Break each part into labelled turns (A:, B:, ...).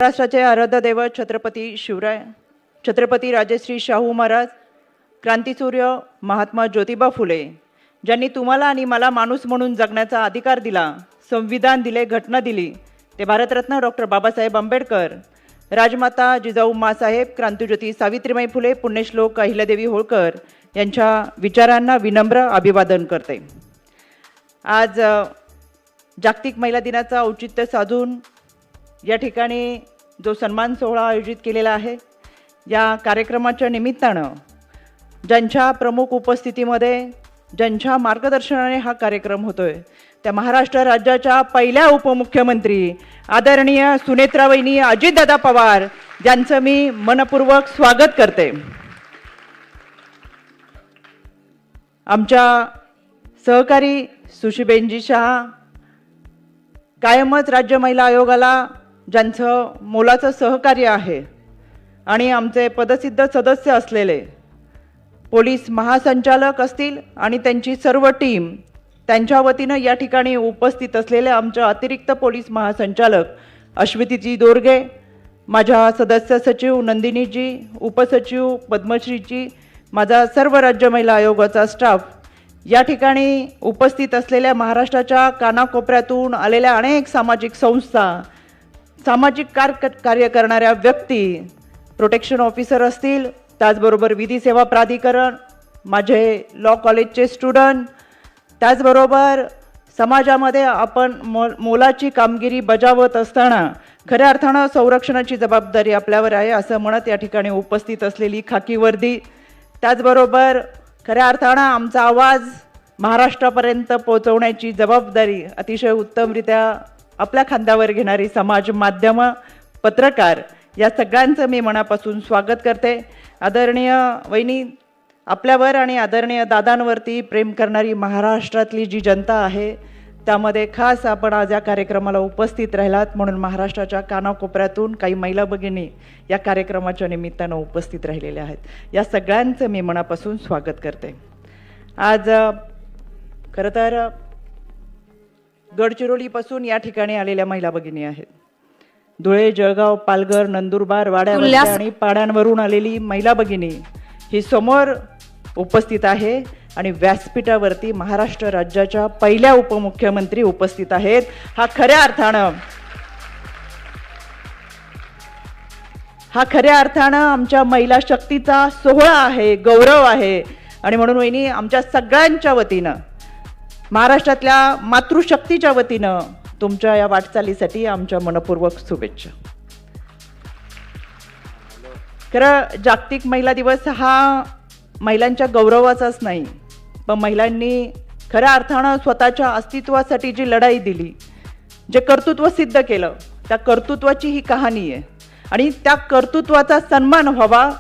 A: महाराष्ट्राचे आराध्य दैवत छत्रपती शिवराय, छत्रपती राजश्री शाहू महाराज, क्रांतीसूर्य महात्मा ज्योतिबा फुले, ज्यांनी तुम्हाला आणि मला माणूस म्हणून जगण्याचा अधिकार दिला, संविधान दिले, घटना दिली, ते भारतरत्न डॉक्टर बाबासाहेब आंबेडकर, राजमाता जिजाऊ माँसाहेब, क्रांतिज्योती सावित्रीबाई फुले, पुण्यश्लोक अहिल्यादेवी होळकर यांच्या विचारांना विनम्र अभिवादन करते। आज जागतिक महिला दिनाचा औचित्य साधून या ठिकाणी जो सन्मान सोहळा आयोजित केलेला आहे, या कार्यक्रमाच्या निमित्तानं ज्यांच्या प्रमुख उपस्थितीमध्ये, ज्यांच्या मार्गदर्शनाने हा कार्यक्रम होतोय, त्या महाराष्ट्र राज्याच्या पहिल्या उपमुख्यमंत्री आदरणीय सुनेत्रावहिनी अजितदादा पवार यांचं मी मनपूर्वक स्वागत करते। आमच्या सहकारी सुशीबेनजी शहा, कायमच राज्य महिला आयोगाला ज्यांचं मोलाचं सहकार्य आहे, आणि आमचे पदसिद्ध सदस्य असलेले पोलीस महासंचालक असतील आणि त्यांची सर्व टीम, त्यांच्या वतीनं या ठिकाणी उपस्थित असलेले आमच्या अतिरिक्त पोलीस महासंचालक अश्वितीजी दोरगे, माझ्या सदस्य सचिव नंदिनीजी, उपसचिव पद्मश्रीजी, माझा सर्व राज्य महिला आयोगाचा स्टाफ, या ठिकाणी उपस्थित असलेल्या महाराष्ट्राच्या कानाकोपऱ्यातून आलेल्या अनेक सामाजिक संस्था, सामाजिक कार्य करणाऱ्या व्यक्ती, प्रोटेक्शन ऑफिसर असतील, त्याचबरोबर विधी सेवा प्राधिकरण, माझे लॉ कॉलेजचे स्टुडंट, त्याचबरोबर समाजामध्ये आपण मोलाची कामगिरी बजावत असताना खऱ्या अर्थानं संरक्षणाची जबाबदारी आपल्यावर आहे असं म्हणत या ठिकाणी उपस्थित असलेली खाकी वर्दी, त्याचबरोबर खऱ्या अर्थानं आमचा आवाज महाराष्ट्रापर्यंत पोहोचवण्याची जबाबदारी अतिशय उत्तमरित्या आपल्या खांद्यावर घेणारी समाज माध्यमं, पत्रकार, या सगळ्यांचं मी मनापासून स्वागत करते। आदरणीय वहिनी, आपल्यावर आणि आदरणीय दादांवरती प्रेम करणारी महाराष्ट्रातली जी जनता आहे, त्यामध्ये खास आपण आज या कार्यक्रमाला उपस्थित राहिलात, म्हणून महाराष्ट्राच्या कानाकोपऱ्यातून काही महिला भगिनी या कार्यक्रमाच्या निमित्तानं उपस्थित राहिलेल्या आहेत। या सगळ्यांचं मी मनापासून स्वागत करते। आज खरं तर गडचिरोलीपासून या ठिकाणी आलेल्या महिला भगिनी आहेत। धुळे, जळगाव, पालघर, नंदुरबार, वाड्यावरच्या आणि पाड्यांवरून आलेली महिला भगिनी ही समोर उपस्थित आहे आणि व्यासपीठावरती महाराष्ट्र राज्याच्या पहिल्या उपमुख्यमंत्री उपस्थित आहेत। हा खऱ्या अर्थानं आमच्या महिला शक्तीचा सोहळा आहे, गौरव आहे, आणि म्हणून वहिनी, आमच्या सगळ्यांच्या वतीनं, महाराष्ट्रातल्या मातृशक्तीच्या वतीनं तुमच्या या वाटचालीसाठी आमच्या मनपूर्वक शुभेच्छा। खरं जागतिक महिला दिवस हा महिलांच्या गौरवाचाच नाही, पण महिलांनी खऱ्या अर्थानं स्वतःच्या अस्तित्वासाठी जी लढाई दिली, जे कर्तृत्व सिद्ध केलं, त्या कर्तृत्वाची ही कहाणी आहे, आणि त्या कर्तृत्वाचा सन्मान व्हावा,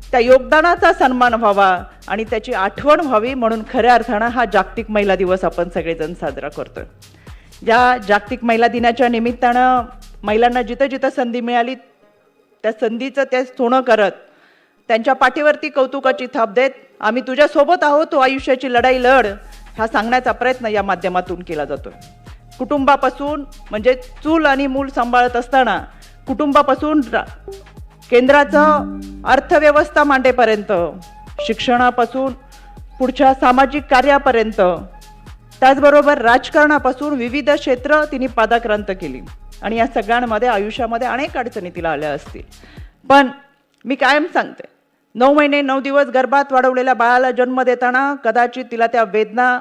A: त्या योगदानाचा सन्मान व्हावा आणि त्याची आठवण व्हावी, म्हणून खऱ्या अर्थानं हा जागतिक महिला दिवस आपण सगळेजण साजरा करतोय। या जागतिक महिला दिनाच्या निमित्तानं महिलांना जिथं जिथं संधी मिळाली त्या संधीचं ते सोनं करत, त्यांच्या पाठीवरती कौतुकाची थाप देत, आम्ही तुझ्यासोबत आहोत, तू आयुष्याची लढाई लढ, हा सांगण्याचा प्रयत्न या माध्यमातून केला जातोय। कुटुंबापासून, म्हणजे चूल आणि मूल सांभाळत असताना, कुटुंबापासून केंद्राचं अर्थव्यवस्था मांडेपर्यंत, शिक्षणापासून पुढच्या सामाजिक कार्यापर्यंत, त्याचबरोबर राजकारणापासून विविध क्षेत्र तिने पादाक्रांत केली, आणि या सगळ्यांमध्ये आयुष्यामध्ये अनेक अडचणी तिला आल्या असतील, पण मी कायम सांगते, 9 महिने 9 दिवस गर्भात वाढवलेल्या बाळाला जन्म देताना कदाचित तिला त्या वेदना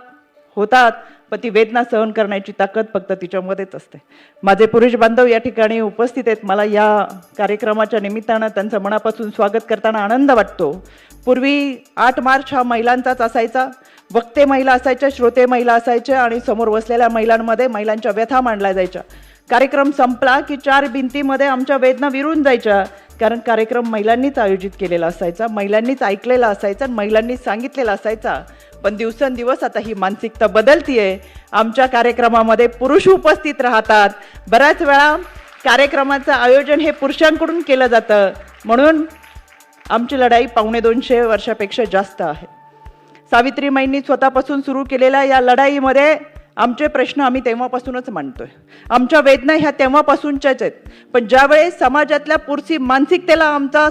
A: होतात, पण ती वेदना सहन करण्याची ताकद फक्त तिच्यामध्येच असते। माझे पुरुष बांधव या ठिकाणी उपस्थित आहेत, मला या कार्यक्रमाच्या निमित्तानं त्यांचं मनापासून स्वागत करताना आनंद वाटतो। पूर्वी 8 मार्च हा महिलांचाच असायचा, वक्ते महिला असायच्या, श्रोते महिला असायच्या, आणि समोर बसलेल्या महिलांमध्ये महिलांच्या व्यथा मांडल्या जायच्या। कार्यक्रम संपला की 4 भिंतीमध्ये आमच्या वेदना विरून जायच्या, कारण कार्यक्रम महिलांनीच आयोजित केलेला असायचा, महिलांनीच ऐकलेला असायचा, महिलांनीच सांगितलेला असायचा। पण दिवसेंदिवस आता ही मानसिकता बदलतीये, आमच्या कार्यक्रमामध्ये पुरुष उपस्थित राहतात, बऱ्याच वेळा कार्यक्रमाचं आयोजन हे पुरुषांकडून केलं जातं, म्हणून आमची लढाई 250 वर्षापेक्षा जास्त आहे। सावित्रीमाईंनी स्वतःपासून सुरू केलेल्या या लढाईमध्ये आमचे प्रश्न आम्ही तेव्हापासूनच मांडतोय, आमच्या वेदना ह्या तेव्हापासूनच्याच आहेत. पण ज्यावेळेस समाजातल्या पुरुषी मानसिकतेला आमचा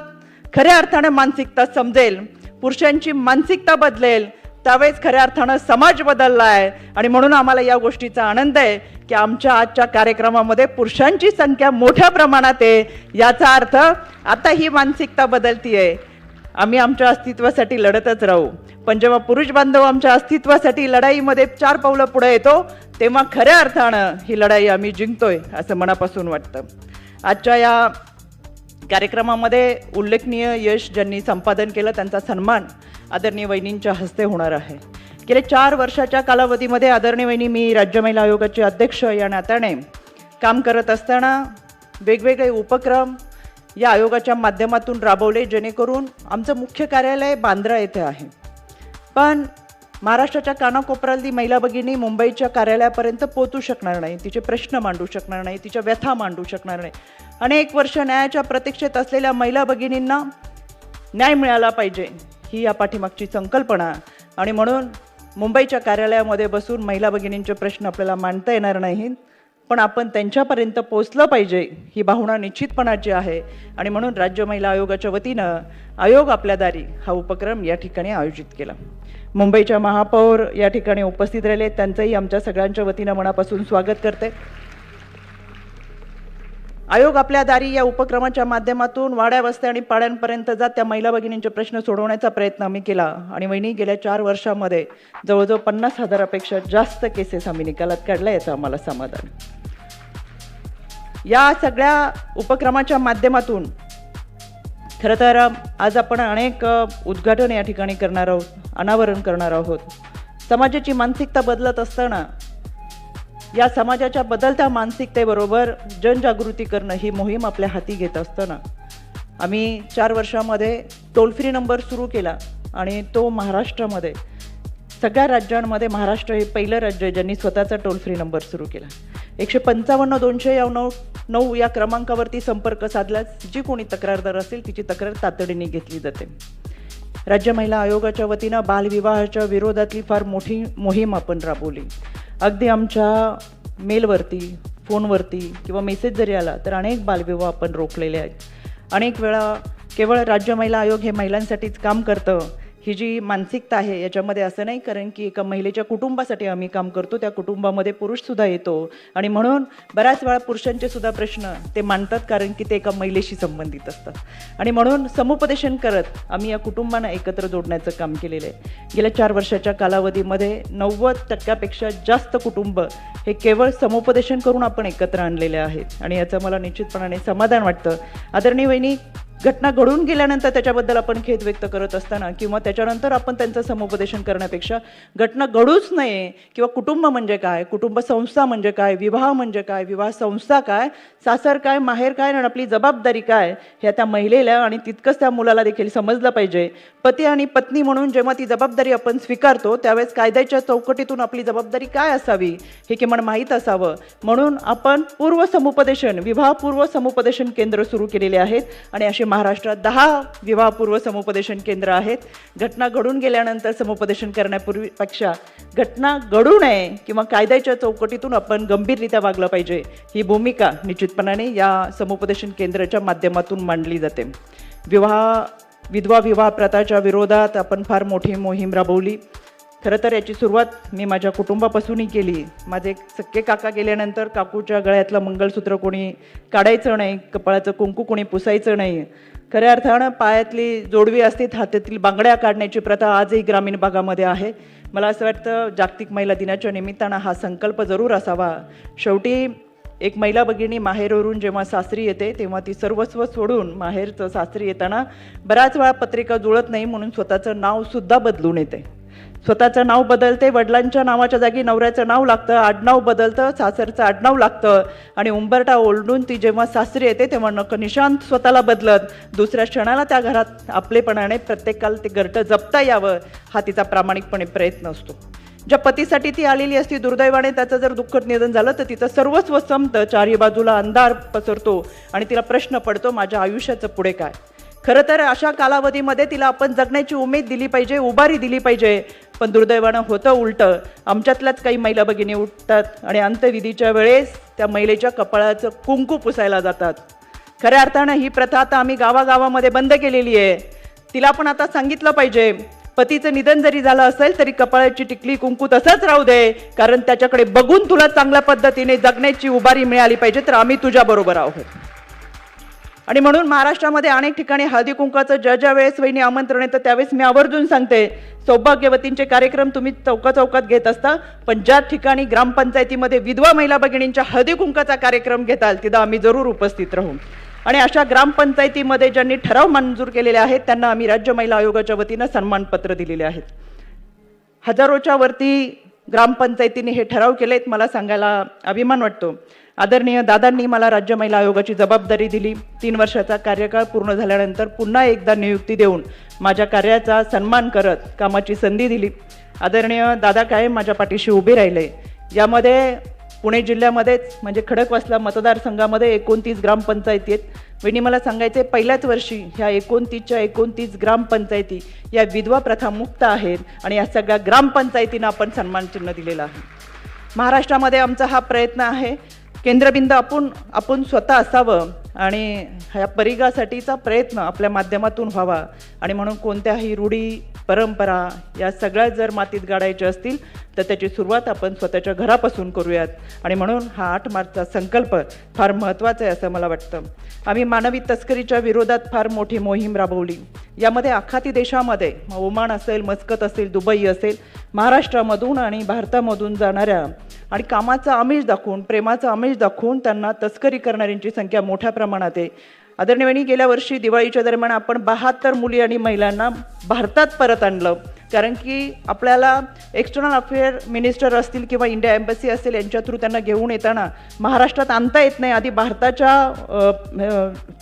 A: खऱ्या अर्थाने मानसिकता समजेल, पुरुषांची मानसिकता बदलेल, त्यावेळेस खऱ्या अर्थानं समाज बदलला आहे. आणि म्हणून आम्हाला या गोष्टीचा आनंद आहे की आमच्या आजच्या कार्यक्रमामध्ये पुरुषांची संख्या मोठ्या प्रमाणात आहे. याचा अर्थ आता ही मानसिकता बदलतीये. आम्ही आमच्या अस्तित्वासाठी लढतच राहू, पण जेव्हा पुरुष बांधव आमच्या अस्तित्वासाठी लढाईमध्ये 4 पावलं पुढे येतो, तेव्हा खऱ्या अर्थानं ही लढाई आम्ही जिंकतोय असं मनापासून वाटतं. आजच्या या कार्यक्रमामध्ये उल्लेखनीय यश ज्यांनी संपादन केलं त्यांचा सन्मान आदरणीय वहिनींच्या हस्ते होणार आहे. गेल्या 4 वर्षाच्या कालावधीमध्ये आदरणीय वहिनी, मी राज्य महिला आयोगाचे अध्यक्ष या नात्याने काम करत असताना वेगवेगळे उपक्रम या आयोगाच्या माध्यमातून राबवले, जेणेकरून आमचं मुख्य कार्यालय बांद्रा येथे आहे, पण महाराष्ट्राच्या कानाकोपऱ्यातली महिला भगिनी मुंबईच्या कार्यालयापर्यंत पोहोचू शकणार नाही, तिचे प्रश्न मांडू शकणार नाही, तिच्या व्यथा मांडू शकणार नाही. अनेक वर्ष न्यायाच्या प्रतीक्षेत असलेल्या महिला भगिनींना न्याय मिळाला पाहिजे, ही या पाठीमागची संकल्पना. आणि म्हणून मुंबईच्या कार्यालयामध्ये बसून महिला भगिनींचे प्रश्न आपल्याला मांडता येणार नाहीत, पण आपण त्यांच्यापर्यंत पोहोचलं पाहिजे, ही भावना निश्चितपणाची आहे. आणि म्हणून राज्य महिला आयोगाच्या वतीनं आयोग आपल्या दारी हा उपक्रम या ठिकाणी आयोजित केला. मुंबईच्या महापौर या ठिकाणी उपस्थित राहिले, त्यांचंही आमच्या सगळ्यांच्या वतीनं मनापासून स्वागत करते. आयोग आपल्या दारी या उपक्रमाच्या माध्यमातून वाड्या वस्त्या आणि पाड्यांपर्यंत जात त्या महिला भगिनींचे प्रश्न सोडवण्याचा प्रयत्न आम्ही केला. आणि वहिनी, गेल्या 4 वर्षामध्ये जवळजवळ 50,000पेक्षा जास्त केसेस आम्ही निकालात काढल्या, याचं आम्हाला समाधान. या सगळ्या उपक्रमाच्या माध्यमातून खरं तर आज आपण अनेक उद्घाटन या ठिकाणी करणार आहोत, अनावरण करणार आहोत. समाजाची मानसिकता बदलत असताना या समाजाच्या बदलत्या मानसिकतेबरोबर जनजागृती करणं ही मोहीम आपल्या हाती घेत असताना आम्ही 4 वर्षामध्ये टोल फ्री नंबर सुरू केला. आणि तो महाराष्ट्रामध्ये सगळ्या राज्यांमध्ये महाराष्ट्र हे पहिलं राज्य आहे ज्यांनी स्वतःचा टोल फ्री नंबर सुरू केला. 155-200-9 या क्रमांकावरती संपर्क साधल्यास जी कोणी तक्रारदार असेल तिची तक्रार तातडीने घेतली जाते. राज्य महिला आयोगाच्या वतीनं बालविवाहाच्या विरोधातली फार मोठी मोहीम आपण राबवली. अगदी आमच्या मेलवरती, फोनवरती किंवा मेसेज जरी आला तर अनेक बालविवाह आपण रोखलेले आहेत. अनेक वेळा केवळ राज्य महिला आयोग हे महिलांसाठीच काम करतं, ही जी मानसिकता आहे याच्यामध्ये असं नाही, कारण की एका महिलेच्या कुटुंबासाठी आम्ही काम करतो, त्या कुटुंबामध्ये पुरुषसुद्धा येतो. आणि म्हणून बऱ्याच वेळा पुरुषांचे सुद्धा प्रश्न ते मांडतात, कारण की ते एका महिलेशी संबंधित असतात. आणि म्हणून समुपदेशन करत आम्ही या कुटुंबांना एकत्र जोडण्याचं काम केलेलं आहे. गेल्या 4 वर्षाच्या कालावधीमध्ये 90% जास्त कुटुंब हे केवळ समुपदेशन करून आपण एकत्र आणलेले आहेत. आणि याचं मला निश्चितपणाने समाधान वाटतं. आदरणीय वहिनी, घटना घडून गेल्यानंतर त्याच्याबद्दल आपण खेद व्यक्त करत असताना किंवा त्याच्यानंतर आपण त्यांचं समुपदेशन करण्यापेक्षा घटना घडूच नये किंवा कुटुंब म्हणजे काय, कुटुंब संस्था म्हणजे काय, विवाह म्हणजे काय, विवाह संस्था काय, सासर काय, माहेर काय आणि आपली जबाबदारी काय, हे त्या महिलेला आणि तितकंच त्या मुलाला देखील समजलं पाहिजे. पती आणि पत्नी म्हणून जेव्हा ती जबाबदारी आपण स्वीकारतो त्यावेळेस कायद्याच्या चौकटीतून आपली जबाबदारी काय असावी हे किमान माहीत असावं. म्हणून आपण पूर्व समुपदेशन, विवाहपूर्व समुपदेशन केंद्र सुरू केलेले आहेत. आणि असे महाराष्ट्रात 10 विवाहपूर्व समुपदेशन केंद्र आहेत. घटना घडून गेल्यानंतर समुपदेशन करण्यापूर्वीपेक्षा घटना घडू नये किंवा कायद्याच्या चौकटीतून आपण गंभीररित्या वागलं पाहिजे, ही भूमिका निश्चितपणाने या समुपदेशन केंद्राच्या माध्यमातून मांडली जाते. विधवा विवाह प्रथाच्या विरोधात आपण फार मोठी मोहीम राबवली. खरं तर याची सुरुवात मी माझ्या कुटुंबापासूनही केली. माझे सख्खे काका गेल्यानंतर काकूच्या गळ्यातलं मंगळसूत्र कोणी काढायचं नाही, कपाळाचं कुंकू कोणी पुसायचं नाही. खऱ्या अर्थानं पायातली जोडवी असते, हातातील बांगड्या काढण्याची प्रथा आजही ग्रामीण भागामध्ये आहे. मला असं वाटतं जागतिक महिला दिनाच्या निमित्तानं हा संकल्प जरूर असावा. शेवटी एक महिला भगिनी माहेरवरून जेव्हा सासरी येते तेव्हा ती सर्वस्व सोडून माहेरचं सासरी येताना बऱ्याच वेळा पत्रिका जुळत नाही म्हणून स्वतःचं नावसुद्धा बदलून येते. स्वतःचं नाव बदलते, वडिलांच्या नावाच्या जागी नवऱ्याचं नाव लागतं, आडनाव बदलतं, सासरचं आडनाव लागतं. आणि उंबरठा ओलडून ती जेव्हा सासरी येते तेव्हा निशांत स्वतःला बदलत दुसऱ्या क्षणाला त्या घरात आपलेपणाने प्रत्येकाला ते घरटं जपता यावं हा तिचा प्रामाणिकपणे प्रयत्न असतो. ज्या पतीसाठी ती आलेली असती, दुर्दैवाने त्याचं जर दुःखद निधन झालं तर तिचं सर्वस्व संपतं, चारही बाजूला अंधार पसरतो आणि तिला प्रश्न पडतो, माझ्या आयुष्याचं पुढे काय. खरं तर अशा कालावधीमध्ये तिला आपण जगण्याची उमेद दिली पाहिजे, उभारी दिली पाहिजे. पण दुर्दैवानं होतं उलटं. आमच्यातल्याच काही महिला भगिनी उठतात आणि अंत्यविधीच्या वेळेस त्या महिलेच्या कपाळाचं कुंकू पुसायला जातात. खऱ्या अर्थानं ही प्रथा आता आम्ही गावागावामध्ये बंद केलेली आहे. तिला पण आता सांगितलं पाहिजे, पतीचं निधन जरी झालं असेल तरी कपाळाची टिकली कुंकू तसंच राहू दे, कारण त्याच्याकडे बघून तुला चांगल्या पद्धतीने जगण्याची उभारी मिळाली पाहिजे, तर आम्ही तुझ्याबरोबर आहोत. आणि म्हणून महाराष्ट्रामध्ये अनेक ठिकाणी हळदी कुंकाचं ज्या वेळेस वहिनी आमंत्रण येतं त्यावेळेस मी आवर्जून सांगते, सौभाग्यवतींचे कार्यक्रम तुम्ही चौकाचौकात घेत असता, पण ज्या ठिकाणी ग्रामपंचायतीमध्ये विधवा महिला भगिनींच्या हळदी कुंकाचा कार्यक्रम घेताल तिथं आम्ही जरूर उपस्थित राहू. आणि अशा ग्रामपंचायतीमध्ये ज्यांनी ठराव मंजूर केलेले आहेत त्यांना आम्ही राज्य महिला आयोगाच्या वतीनं सन्मानपत्र दिलेले आहेत. हजारोच्या वरती ग्रामपंचायतीने हे ठराव केलेत. मला सांगायला अभिमान वाटतो. आदरणीय दादांनी मला राज्य महिला आयोगाची जबाबदारी दिली. 3 वर्षाचा कार्यकाळ पूर्ण झाल्यानंतर पुन्हा एकदा नियुक्ती देऊन माझ्या कार्याचा सन्मान करत कामाची संधी दिली. आदरणीय दादा कायम माझ्या पाठीशी उभे राहिले. यामध्ये पुणे जिल्ह्यामध्येच म्हणजे खडकवासला मतदारसंघामध्ये 29 ग्रामपंचायती आहेत. वहिनी मला सांगायचे, पहिल्याच वर्षी ह्या 29च्या 29 ग्रामपंचायती या विधवा प्रथामुक्त आहेत आणि या सगळ्या ग्रामपंचायतींना आपण सन्मान चिन्ह दिलेलं आहे. महाराष्ट्रामध्ये आमचा हा प्रयत्न आहे. केंद्रबिंदू आपण स्वतः असावं आणि ह्या परिघासाठीचा प्रयत्न आपल्या माध्यमातून व्हावा. आणि म्हणून कोणत्याही रूढी परंपरा या सगळ्या जर मातीत गाडायच्या असतील तर त्याची सुरुवात आपण स्वतःच्या घरापासून करूयात. आणि म्हणून हा 8 मार्चचा संकल्प फार महत्त्वाचा आहे असं मला वाटतं. आम्ही मानवी तस्करीच्या विरोधात फार मोठी मोहीम राबवली. यामध्ये आखाती देशामध्ये ओमान असेल, मस्कत असेल, दुबई असेल, महाराष्ट्रामधून आणि भारतामधून जाणाऱ्या आणि कामाचा आमिष दाखवून, प्रेमाचा आमिष दाखवून त्यांना तस्करी करणाऱ्यांची संख्या मोठ्या प्रमाणात आहे. आदरणीय वहिनी, गेल्या वर्षी दिवाळीच्या दरम्यान आपण 72 मुली आणि महिलांना भारतात परत आणलं. कारण की आपल्याला एक्सटर्नल अफेअर मिनिस्टर असतील किंवा इंडिया एम्बसी असेल यांच्या थ्रू त्यांना घेऊन येताना महाराष्ट्रात आणता येत नाही. आधी भारताच्या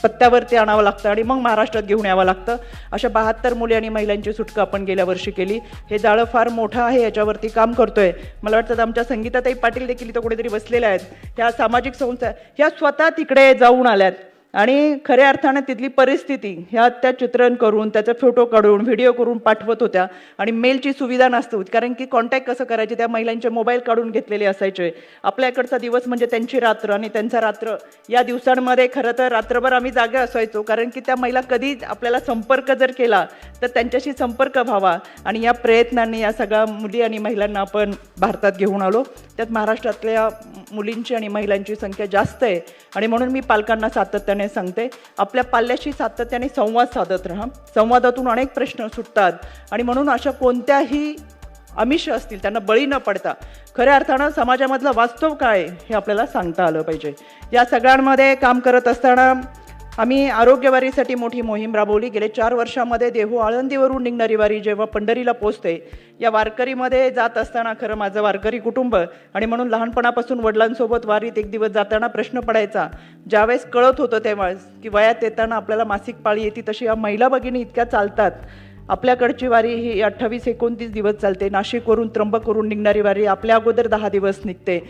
A: पत्त्यावरती आणावं लागतं आणि मग महाराष्ट्रात घेऊन यावं लागतं. अशा 72 मुली आणि महिलांची सुटका आपण गेल्या वर्षी केली. हे जाळं फार मोठं आहे, याच्यावरती काम करतोय. मला वाटतं आमच्या संगीताताई पाटील देखील इथं कुठेतरी बसलेल्या आहेत. ह्या सामाजिक संस्था ह्या स्वतः तिकडे जाऊन आल्यात आणि खऱ्या अर्थाने तिथली परिस्थिती ह्या त्या चित्रण करून, त्याचे फोटो काढून, व्हिडिओ करून पाठवत होत्या. आणि मेलची सुविधा नसते, कारण की कॉन्टॅक्ट कसं करायचे, त्या महिलांचे मोबाईल काढून घेतलेले असायचे. आपल्याकडचा दिवस म्हणजे त्यांची रात्र आणि त्यांचा रात्र. या दिवसांमध्ये खरं तर रात्रभर आम्ही जागे असायचो, कारण की त्या महिला कधी आपल्याला संपर्क जर केला तर त्यांच्याशी संपर्क व्हावा. आणि या प्रयत्नांनी या सगळ्या मुली आणि महिलांना आपण भारतात घेऊन आलो. त्यात महाराष्ट्रातल्या मुलींची आणि महिलांची संख्या जास्त आहे. आणि म्हणून मी पालकांना सातत्याने सांगते, आपल्या पाल्याशी सातत्याने संवाद साधत राहा. संवादातून अनेक प्रश्न सुटतात. आणि म्हणून अशा कोणत्याही आमिष असतील त्यांना बळी न पडता खऱ्या अर्थानं समाजामधलं वास्तव काय हे आपल्याला सांगता आलं पाहिजे. या सगळ्यांमध्ये काम करत असताना आम्ही आरोग्यवारीसाठी मोठी मोहीम राबवली. गेले 4 वर्षामध्ये देहू आळंदीवरून निघणारी वारी जेव्हा पंढरीला पोचते, या वारकरीमध्ये जात असताना खरं माझं वारकरी कुटुंब आणि म्हणून लहानपणापासून वडिलांसोबत वारीत एक दिवस जाताना प्रश्न पडायचा. ज्यावेळेस कळत होतं तेव्हा की वयात येताना आपल्याला मासिक पाळी येते, तशी या महिला भगिनी इतक्या चालतात. आपल्याकडची वारी ही 28-29 दिवस चालते. नाशिकवरून त्र्यंबकवरून निघणारी वारी आपल्या अगोदर 10 दिवस निघते.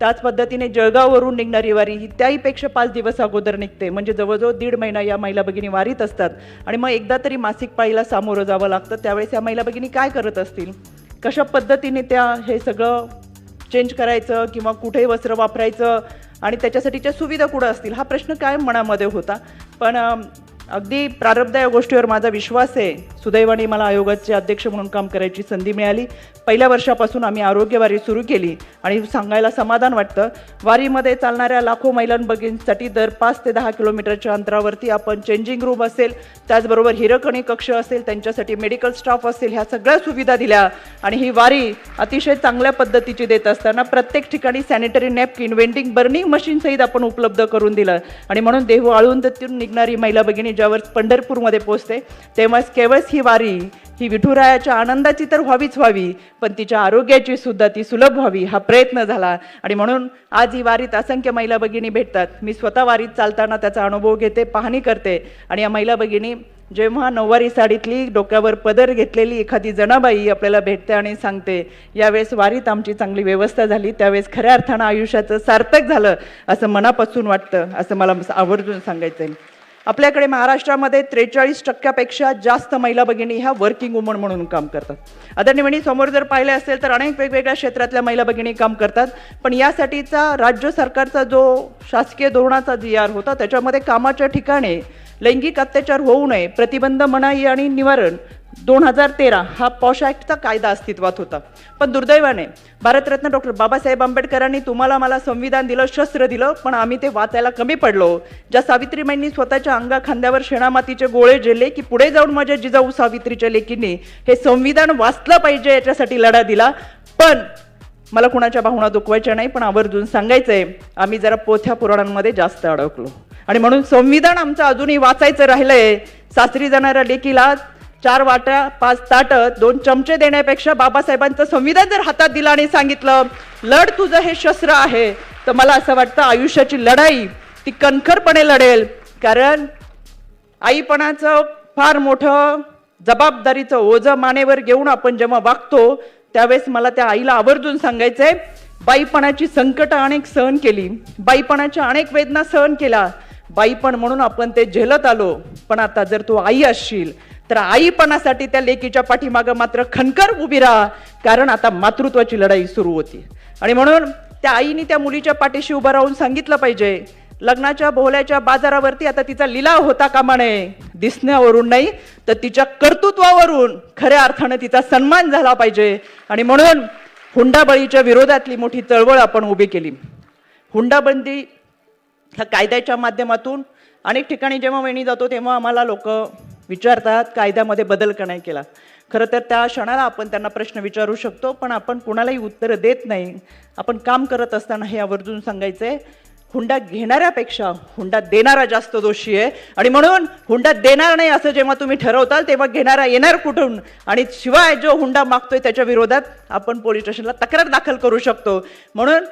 A: त्याच पद्धतीने जळगाववरून निघणारी वारी ही त्याहीपेक्षा 5 दिवस अगोदर निघते. म्हणजे जवळजवळ 1.5 महिना या महिला भगिनी वारीत असतात. आणि मग एकदा तरी मासिक पाळीला सामोरं जावं लागतं. त्यावेळेस या महिला भगिनी काय करत असतील, कशा पद्धतीने त्या हे सगळं चेंज करायचं किंवा कुठे वस्त्र वापरायचं आणि त्याच्यासाठीच्या सुविधा कुठं असतील, हा प्रश्न कायम मनामध्ये होता. पण अगदी प्रारब्ध या गोष्टीवर माझा विश्वास आहे. सुदैवाने मला आयोगाचे अध्यक्ष म्हणून काम करायची संधी मिळाली. पहिल्या वर्षापासून आम्ही आरोग्यवारी सुरू केली आणि सांगायला समाधान वाटतं, वारीमध्ये चालणाऱ्या लाखो महिला भगिनींसाठी दर 5 ते 10 किलोमीटरच्या अंतरावरती आपण चेंजिंग रूम असेल, त्याचबरोबर हिरकणी कक्ष असेल, त्यांच्यासाठी मेडिकल स्टाफ असेल, ह्या सगळ्या सुविधा दिल्या. आणि ही वारी अतिशय चांगल्या पद्धतीची देत असताना प्रत्येक ठिकाणी sanitary napkin, vending, burning machine सहित आपण उपलब्ध करून दिलं. आणि म्हणून देहू आळंदीतून निघणारी महिला भगिनी ज्यावर पंढरपूरमध्ये पोहोचते तेव्हाच केवळ ही वारी ही विठुरायाच्या आनंदाची तर व्हावी, पण तिच्या आरोग्याची सुद्धा ती सुलभ व्हावी, हा प्रयत्न झाला. आणि म्हणून आज ही वारीत असंख्य महिला भगिनी भेटतात. मी स्वतः वारीत चालताना त्याचा अनुभव घेते, पाहणी करते. आणि या महिला भगिनी जेव्हा नऊवारी साडीतली डोक्यावर पदर घेतलेली एखादी जनाबाई आपल्याला भेटते आणि सांगते, यावेळेस वारीत आमची चांगली व्यवस्था झाली, त्यावेळेस खऱ्या अर्थानं आयुष्याचं सार्थक झालं असं मनापासून वाटतं, असं मला आवर्जून सांगायचं आहे. आपल्याकडे महाराष्ट्रामध्ये 43% जास्त महिला भगिनी ह्या वर्किंग वुमन म्हणून काम करतात. आदरणीय समोर जर पाहिले असेल तर अनेक वेगवेगळ्या क्षेत्रातल्या महिला भगिनी काम करतात, पण यासाठीचा राज्य सरकारचा जो शासकीय धोरणाचा जी होता त्याच्यामध्ये कामाच्या ठिकाणी लैंगिक अत्याचार होऊ नये, प्रतिबंध, मनाई आणि निवारण 2013 हा पॉश ॲक्टचा कायदा अस्तित्वात होता. पण दुर्दैवाने भारतरत्न डॉक्टर बाबासाहेब आंबेडकरांनी तुम्हाला मला संविधान दिलं, शस्त्र दिलं, पण आम्ही ते वाचायला कमी पडलो. ज्या सावित्रीबाईंनी स्वतःच्या अंगा खांद्यावर शेणामातीचे गोळे झेलले की पुढे जाऊन माझ्या जिजाऊ सावित्रीच्या लेकींनी हे संविधान वाचलं पाहिजे याच्यासाठी लढा दिला. पण मला कुणाच्या भावना दुखवायच्या नाही, पण आवर्जून सांगायचंय आम्ही जरा पोथ्या पुराणांमध्ये जास्त अडकलो आणि म्हणून संविधान आमचं अजूनही वाचायचं राहिलंय. सासरी जाणाऱ्या लेकीला 4 वाट्या 5 ताटं 2 चमचे देण्यापेक्षा बाबासाहेबांचं संविधान जर हातात दिलं आणि सांगितलं लढ, तुझं हे शस्त्र आहे, तर मला असं वाटतं आयुष्याची लढाई ती कणखरपणे लढेल. कारण आईपणाचं फार मोठं जबाबदारीचं ओझं मानेवर घेऊन आपण जेव्हा वागतो त्यावेळेस मला त्या आईला आवर्जून सांगायचंय, बाईपणाची संकट अनेक सहन केली, बाईपणाच्या अनेक वेदना सहन केला, बाईपण म्हणून आपण ते झेलत आलो. पण आता जर तू आई असशील तर आईपणासाठी त्या लेकीच्या पाठीमागं मात्र खणकर उभी राहा, कारण आता मातृत्वाची लढाई सुरू होती. आणि म्हणून त्या आईने त्या मुलीच्या पाठीशी उभं राहून सांगितलं पाहिजे, लग्नाच्या भोवल्याच्या बाजारावरती आता तिचा लिलाव होता कामा नये, दिसण्यावरून नाही तर तिच्या कर्तृत्वावरून खऱ्या अर्थानं तिचा सन्मान झाला पाहिजे. आणि म्हणून हुंडाबळीच्या विरोधातली मोठी चळवळ आपण उभी केली. हुंडाबंदी ह्या कायद्याच्या माध्यमातून अनेक ठिकाणी जेव्हा वेणी जातो तेव्हा आम्हाला लोक विचारतात कायद्यामध्ये बदल का नाही केला. खरं तर त्या क्षणाला आपण त्यांना प्रश्न विचारू शकतो, पण आपण कुणालाही उत्तर देत नाही. आपण काम करत असताना हे आवर्जून सांगायचंय, हुंडा घेणाऱ्यापेक्षा हुंडा देणारा जास्त दोषी आहे. आणि म्हणून हुंडा देणार नाही असं जेव्हा तुम्ही ठरवताल तेव्हा घेणारा येणार कुठून, आणि शिवाय जो हुंडा मागतोय त्याच्या विरोधात आपण पोलीस स्टेशनला तक्रार दाखल करू शकतो. म्हणून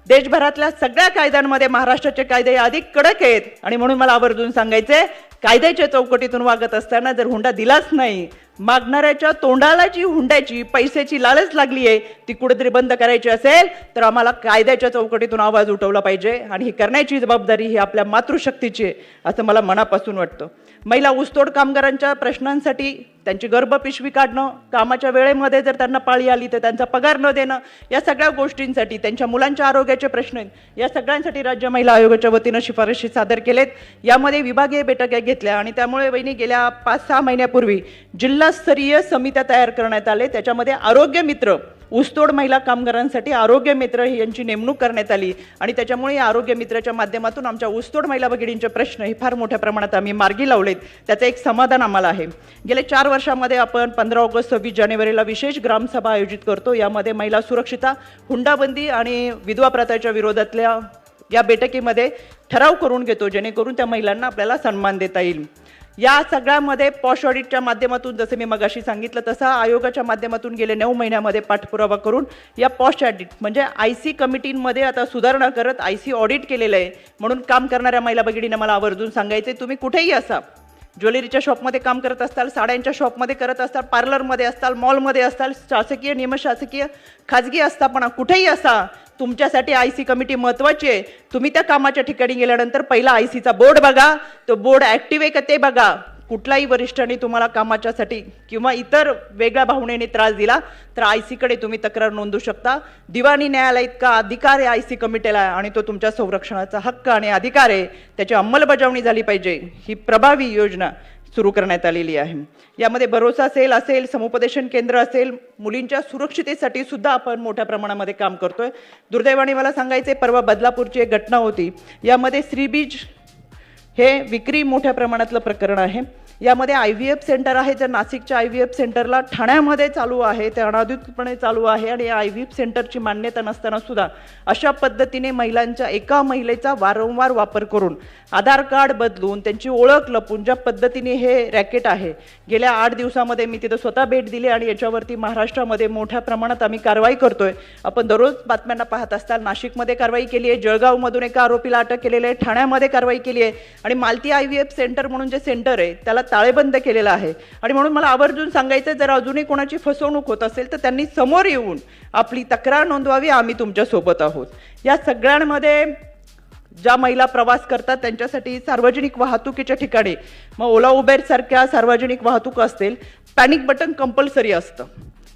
A: देशभरातल्या सगळ्या कायद्यांमध्ये महाराष्ट्राचे कायदे अधिक कडक आहेत. आणि म्हणून मला आवर्जून सांगायचंय, कायद्याच्या चौकटीतून वागत असताना जर हुंडा दिलाच नाही, मागणाऱ्याच्या तोंडाला जी हुंड्याची पैशाची लालच लागली आहे ती कुठेतरी बंद करायची असेल तर आम्हाला कायद्याच्या चौकटीतून आवाज उठवला पाहिजे. आणि ही करण्याची जबाबदारी ही आपल्या मातृशक्तीची आहे असं मला मनापासून वाटतं. महिला ऊसतोड कामगारांच्या प्रश्नांसाठी त्यांची गर्भपिशवी काढणं, कामाच्या वेळेमध्ये जर त्यांना पाळी आली तर त्यांचा पगार न देणं, या सगळ्या गोष्टींसाठी, त्यांच्या मुलांच्या आरोग्याचे प्रश्न आहेत, या सगळ्यांसाठी राज्य महिला आयोगाच्या वतीनं शिफारशी सादर केलेत. यामध्ये विभागीय बैठका घेतल्या आणि त्यामुळे वहिनी गेल्या 5-6 महिन्यापूर्वी जिल्हास्तरीय समित्या तयार करण्यात आले. त्याच्यामध्ये आरोग्य मित्र, ऊसतोड महिला कामगारांसाठी आरोग्य मित्र यांची नेमणूक करण्यात आली. आणि त्याच्यामुळे या आरोग्य मित्राच्या माध्यमातून आमच्या ऊसतोड महिला भगिनींचे प्रश्न हे फार मोठ्या प्रमाणात आम्ही मार्गी लावलेत. त्याचं एक समाधान आम्हाला आहे. गेल्या 4 वर्षामध्ये आपण 15 ऑगस्ट 26 जानेवारीला विशेष ग्रामसभा आयोजित करतो. यामध्ये महिला सुरक्षिता, हुंडाबंदी आणि विधवा प्रथेच्या विरोधातल्या या बैठकीमध्ये ठराव करून घेतो, जेणेकरून त्या महिलांना आपल्याला सन्मान देता येईल. या सगळ्यामध्ये पॉश ऑडिटच्या माध्यमातून जसं मी मगाशी सांगितलं तसं आयोगाच्या माध्यमातून गेले 9 महिन्यामध्ये पाठपुरावा करून या पॉश ऑडिट म्हणजे IC कमिटींमध्ये आता सुधारणा करत IC ऑडिट केलेलं आहे. म्हणून काम करणाऱ्या महिला भगिनींना मला आवर्जून सांगायचे, तुम्ही कुठेही असा, ज्वेलरीच्या शॉपमध्ये काम करत असताल, साड्यांच्या शॉपमध्ये करत असताल, पार्लरमध्ये असताल, मॉलमध्ये असताल, शासकीय निमशासकीय खाजगी आस्थापना कुठेही असा, तुमच्यासाठी IC कमिटी महत्त्वाची आहे. तुम्ही त्या कामाच्या ठिकाणी गेल्यानंतर पहिला ICचा बोर्ड बघा, तो बोर्ड ॲक्टिव्ह आहे का ते बघा. कुठलाही वरिष्ठांनी तुम्हाला कामाच्यासाठी किंवा इतर वेगळ्या भावनेने त्रास दिला तर ICकडे तुम्ही तक्रार नोंदवू शकता. दिवाणी न्यायालय इतका अधिकार आहे IC कमिटीला आणि तो तुमच्या संरक्षणाचा हक्क आणि अधिकार आहे, त्याची अंमलबजावणी झाली पाहिजे. ही प्रभावी योजना सुरू करण्यात आलेली आहे. यामध्ये भरोसा सेल असेल, समुपदेशन केंद्र असेल, मुलींच्या सुरक्षितेसाठी सुद्धा आपण मोठ्या प्रमाणामध्ये काम करतोय. दुर्दैवाने मला सांगायचे, परवा बदलापूरची एक घटना होती. यामध्ये श्रीबीज हे विक्री मोठ्या प्रमाणातलं प्रकरण आहे. यामध्ये IVF सेंटर आहे, जे नाशिकच्या IVF सेंटरला ठाण्यामध्ये चालू आहे, ते अनाधिकृतपणे चालू आहे. आणि IVF सेंटरची मान्यता नसताना सुद्धा अशा पद्धतीने महिलांच्या एका महिलेचा वारंवार वापर करून आधार कार्ड बदलून त्यांची ओळख लपून ज्या पद्धतीने हे रॅकेट आहे, गेल्या 8 दिवसामध्ये मी तिथं स्वतः भेट दिली आणि याच्यावरती महाराष्ट्रामध्ये मोठ्या प्रमाणात आम्ही कारवाई करतोय. आपण दररोज बातम्यांना पाहत असताल, नाशिकमध्ये कारवाई केली आहे, जळगावमधून एका आरोपीला अटक केलेली आहे, ठाण्यामध्ये कारवाई केली आहे आणि मालती IVF सेंटर म्हणून जे सेंटर आहे त्याला ताळेबंद केलेला आहे. आणि म्हणून मला आवर्जून सांगायचं, जर अजूनही कोणाची फसवणूक होत असेल तर त्यांनी समोर येऊन आपली तक्रार नोंदवावी, आम्ही तुमच्या सोबत आहोत. या सगळ्यांमध्ये ज्या महिला प्रवास करतात त्यांच्यासाठी सार्वजनिक वाहतुकीच्या ठिकाणी मग ओला उबेर सारख्या सार्वजनिक वाहतूक असतील पॅनिक बटन कंपल्सरी असतं.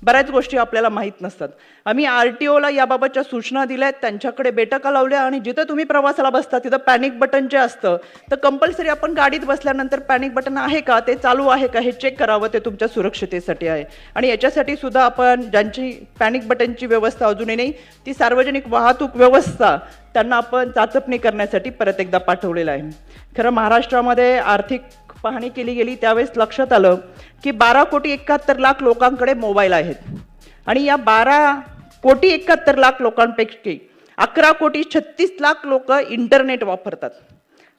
A: बऱ्याच गोष्टी आपल्याला माहीत नसतात. आम्ही RTOला याबाबतच्या सूचना दिल्यात, त्यांच्याकडे बैठका लावल्या आणि जिथं तुम्ही प्रवासाला बसता तिथं पॅनिक बटन जे असतं तर कंपल्सरी आपण गाडीत बसल्यानंतर पॅनिक बटन आहे का, ते चालू आहे का हे चेक करावं. ते तुमच्या सुरक्षिततेसाठी आहे. आणि याच्यासाठी सुद्धा आपण ज्यांची पॅनिक बटनची व्यवस्था अजूनही नाही ती सार्वजनिक वाहतूक व्यवस्था त्यांना आपण चाचपणी करण्यासाठी परत एकदा पाठवलेलं आहे. खरं महाराष्ट्रामध्ये आर्थिक पाहणी केली गेली त्यावेळेस लक्षात आलं की 12,71,00,000 लोकांकडे मोबाईल आहेत आणि या 12,71,00,000 लोकांपैकी 11,36,00,000 लोक इंटरनेट वापरतात.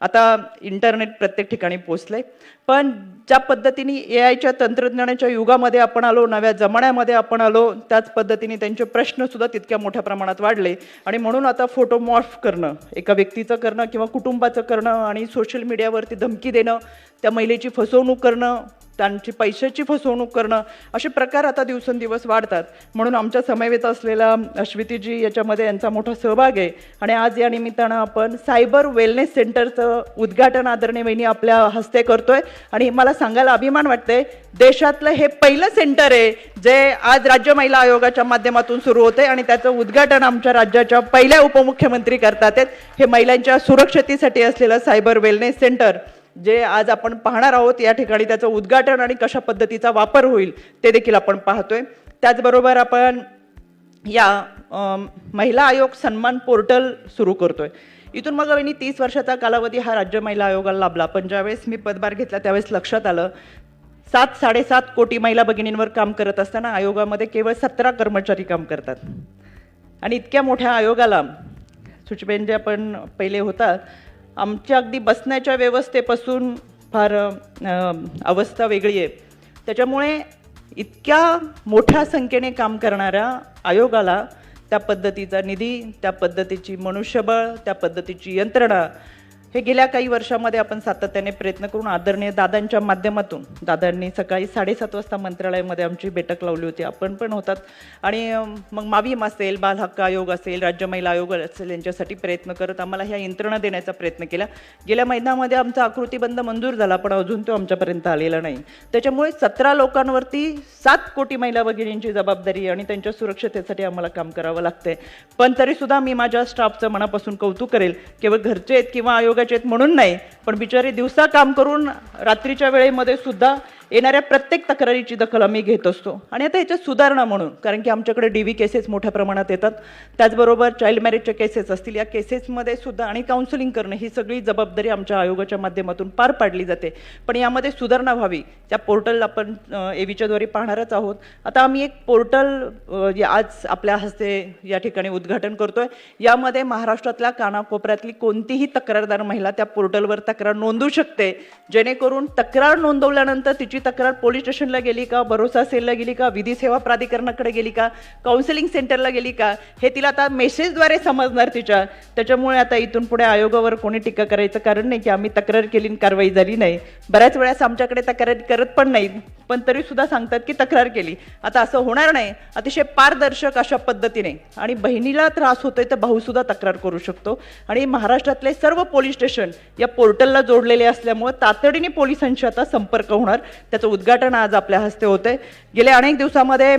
A: आता इंटरनेट प्रत्येक ठिकाणी पोचले, पण ज्या पद्धतीने AIच्या तंत्रज्ञानाच्या युगामध्ये आपण आलो, नव्या जमान्यामध्ये आपण आलो, त्याच पद्धतीने त्यांचे प्रश्न सुद्धा तितक्या मोठ्या प्रमाणात वाढले. आणि म्हणून आता फोटो मॉर्फ करणं, एका व्यक्तीचं करणं किंवा कुटुंबाचं करणं आणि सोशल मीडियावरती धमकी देणं, त्या महिलेची फसवणूक करणं, त्यांची पैशाची फसवणूक करणं, असे प्रकार आता दिवसेंदिवस वाढतात. म्हणून आमच्या समवेत असलेला अश्वितीजी याच्यामध्ये यांचा मोठा सहभाग आहे. आणि आज या निमित्तानं आपण सायबर वेलनेस सेंटरचं उद्घाटन आदरणीय वहिनी आपल्या हस्ते करतोय. आणि मला सांगायला अभिमान वाटते, देशातलं हे पहिलं सेंटर आहे जे आज राज्य महिला आयोगाच्या माध्यमातून सुरू होते आणि त्याचं उद्घाटन आमच्या राज्याच्या पहिल्या उपमुख्यमंत्री करतात. हे महिलांच्या सुरक्षतेसाठी असलेलं सायबर वेलनेस सेंटर जे आज आपण पाहणार आहोत, या ठिकाणी त्याचं उद्घाटन आणि कशा पद्धतीचा वापर होईल ते देखील आपण पाहतोय. त्याचबरोबर आपण या महिला आयोग सन्मान पोर्टल सुरू करतोय. इथून मग वहिनी 30 वर्षाचा कालावधी हा राज्य महिला आयोगाला लाभला, पण ज्यावेळेस मी पदभार घेतला त्यावेळेस लक्षात आलं 7-7.5 कोटी महिला भगिनींवर काम करत असताना आयोगामध्ये केवळ 17 कर्मचारी काम करतात. आणि इतक्या मोठ्या आयोगाला सुचबेन जे आपण पहिले होतात, आमच्या अगदी बसण्याच्या व्यवस्थेपासून फार अवस्था वेगळी आहे. त्याच्यामुळे इतक्या मोठ्या संख्येने काम करणाऱ्या आयोगाला त्या पद्धतीचा निधी, त्या पद्धतीची मनुष्यबळ, त्या पद्धतीची यंत्रणा हे गेल्या काही वर्षामध्ये आपण सातत्याने प्रयत्न करून आदरणीय दादांच्या माध्यमातून, दादांनी सकाळी 7:30 वाजता मंत्रालयामध्ये आमची बैठक लावली होती, आपण पण होतात. आणि मग मावीम असेल, बाल हक्क आयोग असेल, राज्य महिला आयोग असेल, यांच्यासाठी प्रयत्न करत आम्हाला ह्या यंत्रणा देण्याचा प्रयत्न केला. गेल्या महिन्यामध्ये आमचा आकृतीबंध मंजूर झाला, पण अजून तो आमच्यापर्यंत आलेला नाही. त्याच्यामुळे 17 लोकांवरती 7 कोटी महिला भगिनींची जबाबदारी आणि त्यांच्या सुरक्षतेसाठी आम्हाला काम करावं लागतंय. पण तरीसुद्धा मी माझ्या स्टाफचं मनापासून कौतुक करेल. केवळ घरचे आहेत किंवा आयोगाचे आहेत म्हणून नाही, पण बिचारे दिवसा काम करून रात्रीच्या वेळेमध्ये सुद्धा येणाऱ्या प्रत्येक तक्रारीची दखल आम्ही घेत असतो. आणि आता याच्यात सुधारणा म्हणून, कारण की आमच्याकडे DV केसेस मोठ्या प्रमाणात येतात, त्याचबरोबर चाइल्ड मॅरेजच्या केसेस असतील, या केसेसमध्ये सुद्धा आणि काउन्सिलिंग करणं ही सगळी जबाबदारी आमच्या आयोगाच्या माध्यमातून पार पाडली जाते. पण यामध्ये सुधारणा व्हावी, त्या पोर्टल आपण AVच्या द्वारे पाहणारच आहोत. आता आम्ही एक पोर्टल आज आपल्या हस्ते या ठिकाणी उद्घाटन करतोय. यामध्ये महाराष्ट्रातल्या कानाकोपऱ्यातली कोणतीही तक्रारदार महिला त्या पोर्टलवर तक्रार नोंदवू शकते, जेणेकरून तक्रार नोंदवल्यानंतर तिची तक्रार पोलीस स्टेशनला गेली का, भरोसा सेलला गेली का, विधी सेवा प्राधिकरणाकडे गेली का, काउन्सिलिंग सेंटरला गेली का, हे तिला आता मेसेजद्वारे समजणार तिच्या. त्याच्यामुळे आता इथून पुढे आयोगावर कोणी टीका करायचं कारण नाही की आम्ही तक्रार केली आणि कारवाई झाली नाही. बऱ्याच वेळेस आमच्याकडे तक्रार करत पण नाहीत, पण तरी सुद्धा सांगतात की तक्रार केली. आता असं होणार नाही. अतिशय पारदर्शक अशा पद्धतीने, आणि बहिणीला त्रास होतोय तर भाऊ सुद्धा तक्रार करू शकतो. आणि महाराष्ट्रातले सर्व पोलीस स्टेशन या पोर्टलला जोडलेले असल्यामुळे तातडीने पोलिसांशी आता संपर्क होणार. त्याचं उद्घाटन आज आपल्या हस्ते होतंय. गेल्या अनेक दिवसामध्ये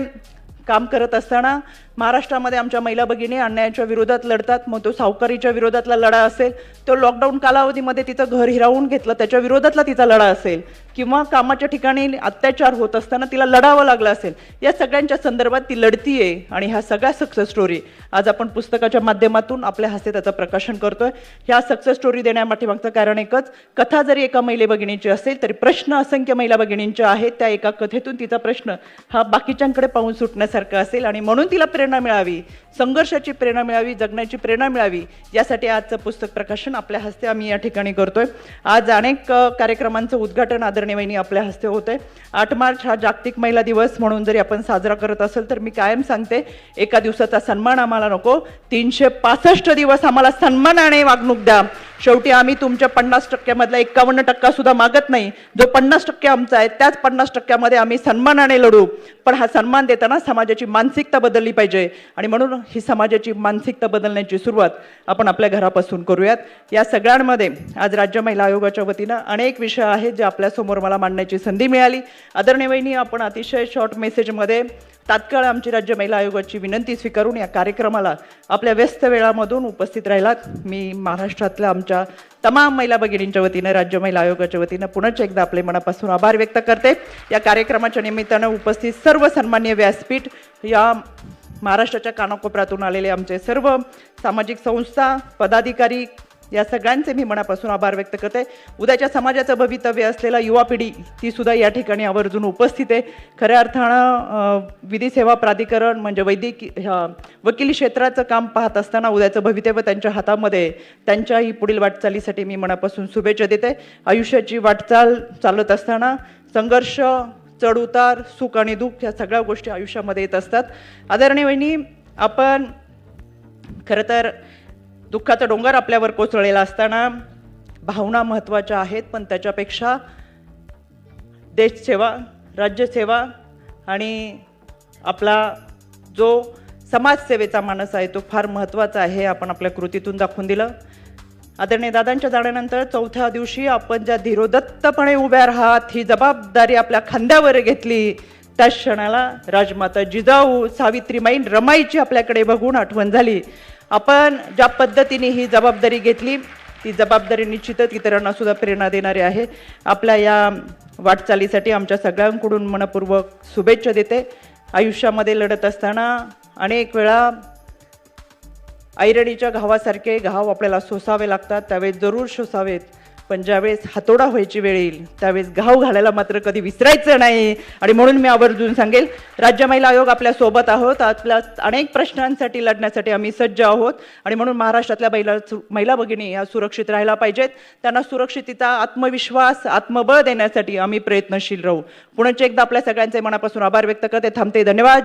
A: काम करत असताना महाराष्ट्रामध्ये आमच्या महिला भगिनी अन्यायाच्या विरोधात लढतात. मग तो सावकारीच्या विरोधातला लढा असेल, तो लॉकडाऊन कालावधीमध्ये तिचं घर हिरावून घेतलं त्याच्या विरोधातला तिचा लढा असेल, किंवा कामाच्या ठिकाणी अत्याचार होत असताना तिला लढावं लागलं असेल, या सगळ्यांच्या संदर्भात ती लढतीये. आणि ह्या सगळ्या सक्सेस स्टोरी आज आपण पुस्तकाच्या माध्यमातून आपल्या हस्ते त्याचं प्रकाशन करतोय. ह्या सक्सेस स्टोरी देण्यापाठीमागचं कारण एकच, कथा जरी एका महिला भगिनीची असेल तरी प्रश्न असंख्य महिला भगिनींचे आहेत. त्या एका कथेतून तिचा प्रश्न हा बाकीच्यांकडे पाहून सुटण्यासारखा असेल आणि म्हणून तिला प्रेरणा मिळावी, संघर्षाची प्रेरणा मिळावी, जगण्याची प्रेरणा मिळावी, यासाठी आजचं पुस्तक प्रकाशन आपल्या हस्ते आम्ही या ठिकाणी करतोय. आज अनेक कार्यक्रमांचं उद्घाटन आदरणीय वहिनी आपल्या हस्ते होतंय. 8 मार्च हा जागतिक महिला दिवस म्हणून जरी आपण साजरा करत असेल तर मी कायम सांगते, एका दिवसाचा सन्मान आम्हाला नको, 365 दिवस आम्हाला सन्मानाने वागणूक द्या. शेवटी आम्ही तुमच्या 50% मधला 51% सुद्धा मागत नाही. जो 50% आमचा आहे त्याच 50% मध्ये आम्ही सन्मानाने लढू. पण हा सन्मान देताना समाजाची मानसिकता बदलली पाहिजे. पाहिजे आणि म्हणून ही समाजाची मानसिकता बदलण्याची सुरुवात आपण आपल्या घरापासून करूयात. या सगळ्यांमध्ये आज राज्य महिला आयोगाच्या वतीनं अनेक विषय आहेत जे आपल्यासमोर मला मांडण्याची संधी मिळाली. आदरणीय वहिनी, आपण अतिशय शॉर्ट मेसेजमध्ये तात्काळ आमची राज्य महिला आयोगाची विनंती स्वीकारून या कार्यक्रमाला आपल्या व्यस्त वेळामधून उपस्थित राहिलात. मी महाराष्ट्रातल्या आमच्या तमाम महिला भगिनींच्या वतीनं राज्य महिला आयोगाच्या वतीनं पुनश्च एकदा आपले मनापासून आभार व्यक्त करते. या कार्यक्रमाच्या निमित्तानं उपस्थित सर्व सन्माननीय व्यासपीठ, या महाराष्ट्राच्या कानाकोपऱ्यातून आलेले आमचे सर्व सामाजिक संस्था पदाधिकारी, या सगळ्यांचे मी मनापासून आभार व्यक्त करते. उद्याच्या समाजाचं भवितव्य असलेला युवा पिढी ती सुद्धा या ठिकाणी आवर्जून उपस्थित आहे. खऱ्या अर्थानं विधी सेवा प्राधिकरण म्हणजे वकिली क्षेत्राचं काम पाहत असताना उद्याचं भवितव्य त्यांच्या हातामध्ये, त्यांच्याही पुढील वाटचालीसाठी मी मनापासून शुभेच्छा देते. आयुष्याची वाटचाल चालत असताना संघर्ष, चढ उतार, सुख आणि दुःख या सगळ्या गोष्टी आयुष्यामध्ये येत असतात. आदरणीय वहिनी, आपण खरं तर दुःखाचा डोंगर आपल्यावर कोसळलेला असताना भावना महत्त्वाच्या आहेत, पण त्याच्यापेक्षा देशसेवा, राज्यसेवा आणि आपला जो समाजसेवेचा मानस आहे तो फार महत्त्वाचा आहे. आपण आपल्या कृतीतून दाखवून दिलं. आदरणीय दादांच्या जाण्यानंतर चौथ्या दिवशी आपण ज्या धीरोदत्तपणे उभ्या राहत ही जबाबदारी आपल्या खांद्यावर घेतली, त्या क्षणाला राजमाता जिजाऊ, सावित्रीबाई, रमाईची आपल्याकडे बघून आठवण झाली. आपण ज्या पद्धतीने ही जबाबदारी घेतली ती जबाबदारी निश्चितच इतरांना सुद्धा प्रेरणा देणारी आहे. आपल्या या वाटचालीसाठी आमच्या सगळ्यांकडून मनपूर्वक शुभेच्छा देते. आयुष्यामध्ये लढत असताना अनेक वेळा ऐरणीच्या घावासारखे घाव आपल्याला सोसावे लागतात, त्यावेळेस जरूर सोसावेत, पण ज्यावेळेस हातोडा व्हायची वेळ येईल त्यावेळेस घाव घालायला मात्र कधी विसरायचं नाही. आणि म्हणून मी आवर्जून सांगेल, राज्य महिला आयोग आपल्या सोबत आहोत. आपल्या अनेक प्रश्नांसाठी लढण्यासाठी आम्ही सज्ज आहोत आणि म्हणून महाराष्ट्रातल्या महिला भगिनी या सुरक्षित राहायला पाहिजेत. त्यांना सुरक्षितता, आत्मविश्वास, आत्मबळ देण्यासाठी आम्ही प्रयत्नशील राहू. पुन्हा एकदा आपल्या सगळ्यांचे मनापासून आभार व्यक्त करते. थांबते. धन्यवाद.